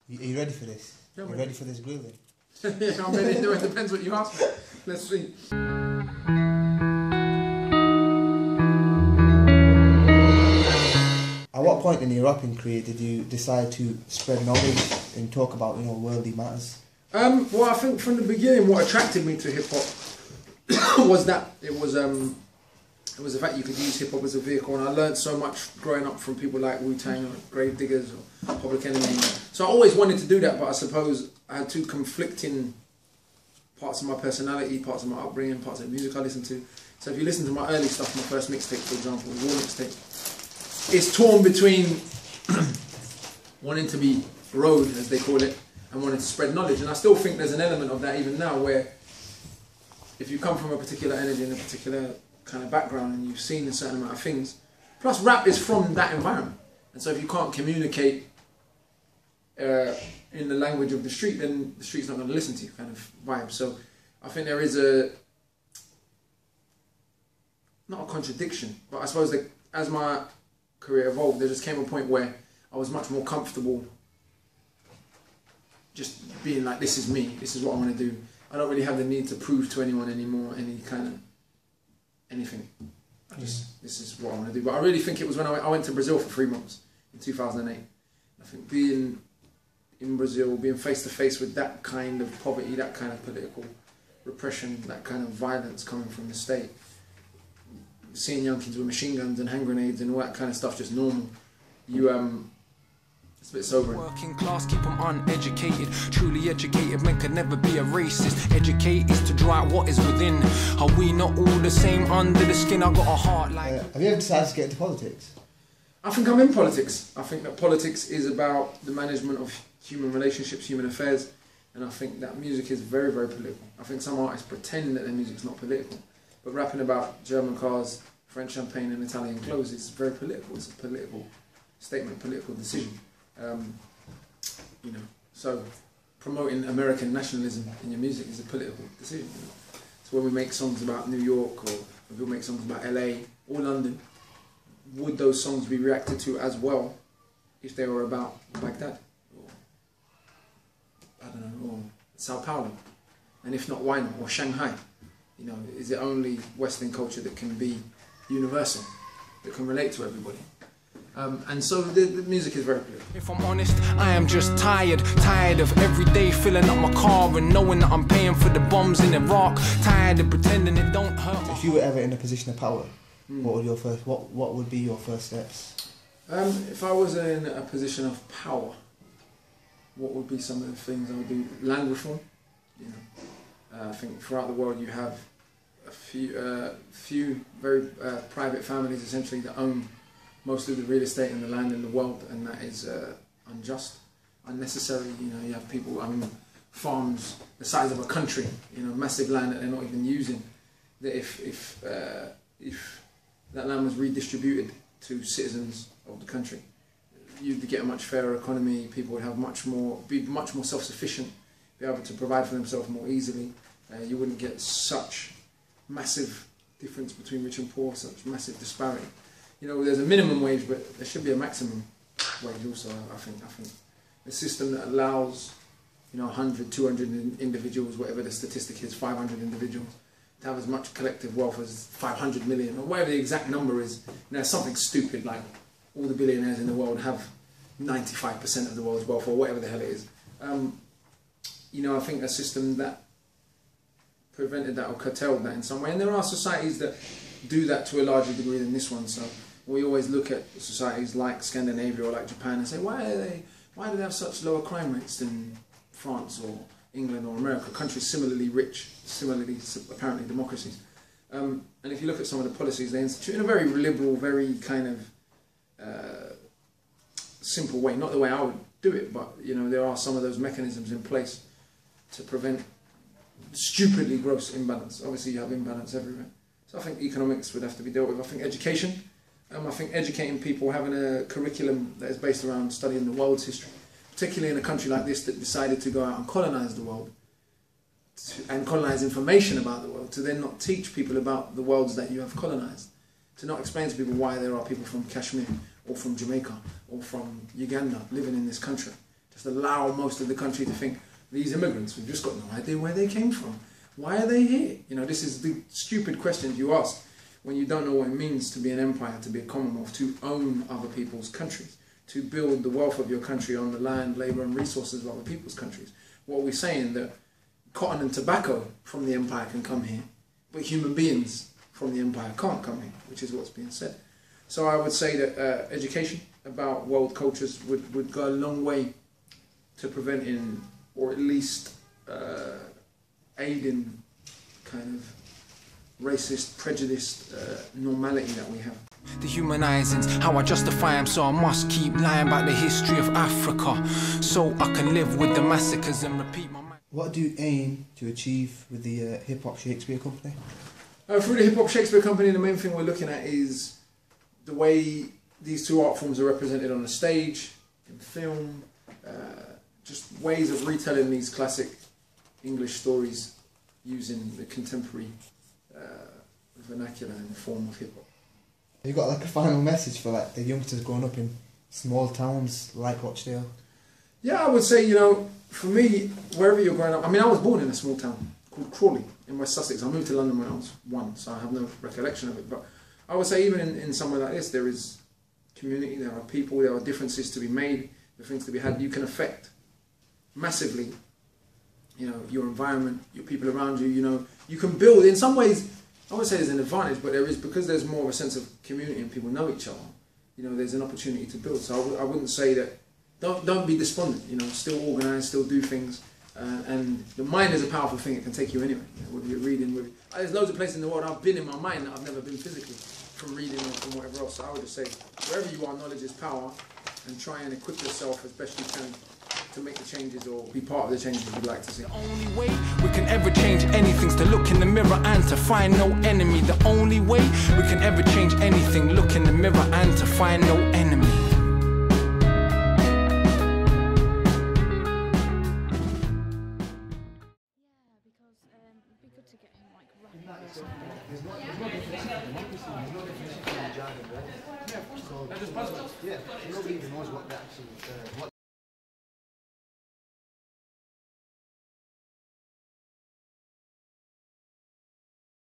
Are you ready for this? Yeah, Are you ready for this grilling? Yeah, I'm ready to do it. Depends what you ask me. Let's see. At what point in your rapping career did you decide to spread knowledge and talk about, worldly matters? Well, I think from the beginning, what attracted me to hip hop was that it was the fact you could use hip hop as a vehicle, and I learned so much growing up from people like Wu-Tang or Grave Diggers or Public Enemy. So I always wanted to do that, but I suppose I had two conflicting parts of my personality, parts of my upbringing, parts of the music I listened to. So if you listen to my early stuff, my first mixtape, for example, the War mixtape, it's torn between wanting to be road, as they call it, and wanting to spread knowledge. And I still think there's an element of that even now, where if you come from a particular energy and a particular kind of background and you've seen a certain amount of things, plus rap is from that environment. And so if you can't communicate in the language of the street, then the street's not going to listen to you, kind of vibe. So I think there is not a contradiction, but I suppose that as my career evolved, there just came a point where I was much more comfortable just being like, this is me, this is what I want to do. I don't really have the need to prove to anyone anymore any kind of anything. This is what I want to do. But I really think it was when I went to Brazil for 3 months in 2008. I think being in Brazil, being face to face with that kind of poverty, that kind of political repression, that kind of violence coming from the state, seeing young kids with machine guns and hand grenades and all that kind of stuff just normal, it's a bit sobering. Working class, keep them uneducated. Truly educated men could never be a racist. Educate is to draw out what is within. Are we not all the same under the skin? I got a heart like... Have you ever decided to get into politics? I think I'm in politics. I think that politics is about the management of human relationships, human affairs, and I think that music is very, very political. I think some artists pretend that their music's not political, but rapping about German cars, French champagne and Italian clothes is very political. It's a political statement, political decision. So promoting American nationalism in your music is a political decision. So when we make songs about New York, or when we make songs about LA or London, would those songs be reacted to as well if they were about Baghdad, or I don't know, or Sao Paulo? And if not, why not? Or Shanghai? Is it only Western culture that can be universal, that can relate to everybody? And so the music is very political. If I'm honest, I am just tired of every day filling up my car and knowing that I'm paying for the bombs in Iraq. Tired of pretending it don't hurt. If you were ever in a position of power, what would be your first steps? If I was in a position of power, what would be some of the things I would do? Land reform. I think throughout the world you have a few very private families essentially that own most of the real estate and the land in the world, and that is unjust, unnecessary. You have people owning farms the size of a country, massive land that they're not even using. That if that land was redistributed to citizens of the country, you'd get a much fairer economy. People would have be much more self-sufficient, be able to provide for themselves more easily. You wouldn't get such massive difference between rich and poor, such massive disparity. There's a minimum wage, but there should be a maximum wage also. I think a system that allows 100, 200 individuals, whatever the statistic is, 500 individuals, to have as much collective wealth as 500 million, or whatever the exact number is. Something stupid like all the billionaires in the world have 95% of the world's wealth, or whatever the hell it is. I think a system that prevented that or curtailed that in some way, and there are societies that do that to a larger degree than this one. So we always look at societies like Scandinavia or like Japan and say, why do they have such lower crime rates than France or England or America, countries similarly rich, similarly apparently democracies. And if you look at some of the policies they institute in a very liberal, very kind of simple way, not the way I would do it, but there are some of those mechanisms in place to prevent stupidly gross imbalance. Obviously you have imbalance everywhere. So I think economics would have to be dealt with. I think education. I think educating people, having a curriculum that is based around studying the world's history, particularly in a country like this that decided to go out and colonise the world, and colonise information about the world, to then not teach people about the worlds that you have colonised, to not explain to people why there are people from Kashmir or from Jamaica or from Uganda living in this country, Just allow most of the country to think, these immigrants, we've just got no idea where they came from. Why are they here? You know, this is the stupid questions you ask when you don't know what it means to be an empire, to be a commonwealth, to own other people's countries, to build the wealth of your country on the land, labour and resources of other people's countries. What we're saying that cotton and tobacco from the empire can come here, but human beings from the empire can't come here, which is what's being said. So I would say that education about world cultures would go a long way to preventing, or at least aiding, kind of racist, prejudiced normality that we have. The humanizing's how I justify them, so I must keep lying about the history of Africa, so I can live with the massacres and repeat my mind. What do you aim to achieve with the Hip Hop Shakespeare Company? Through the Hip Hop Shakespeare Company, the main thing we're looking at is the way these two art forms are represented on the stage, in film, just ways of retelling these classic English stories using the contemporary vernacular in the form of hip hop. Have you got like a final message for like the youngsters growing up in small towns like Rochdale? Yeah, I would say, you know, for me, wherever you're growing up, I mean, I was born in a small town called Crawley in West Sussex. I moved to London when I was 1, so I have no recollection of it. But I would say even in somewhere like this, there is community, there are people, there are differences to be made, there are things to be had. You can affect massively, you know, your environment, your people around you, you know. You can build, in some ways, I wouldn't say there's an advantage, but there is, because there's more of a sense of community and people know each other, you know, there's an opportunity to build. So I wouldn't say that, don't be despondent, you know, still organise, still do things, and the mind is a powerful thing, it can take you anywhere, you know, whether you're reading, there's loads of places in the world I've been in my mind that I've never been physically, from reading or from whatever else. So I would just say, wherever you are, knowledge is power, and try and equip yourself as best you can to make the changes or be part of the changes you'd like to see. The only way we can ever change anything's to look in the mirror and to find no enemy. The only way we can ever change anything, look in the mirror and to find no enemy. Yeah, because it'd be good to get him like rapping or something. Yeah, nobody even knows what that actually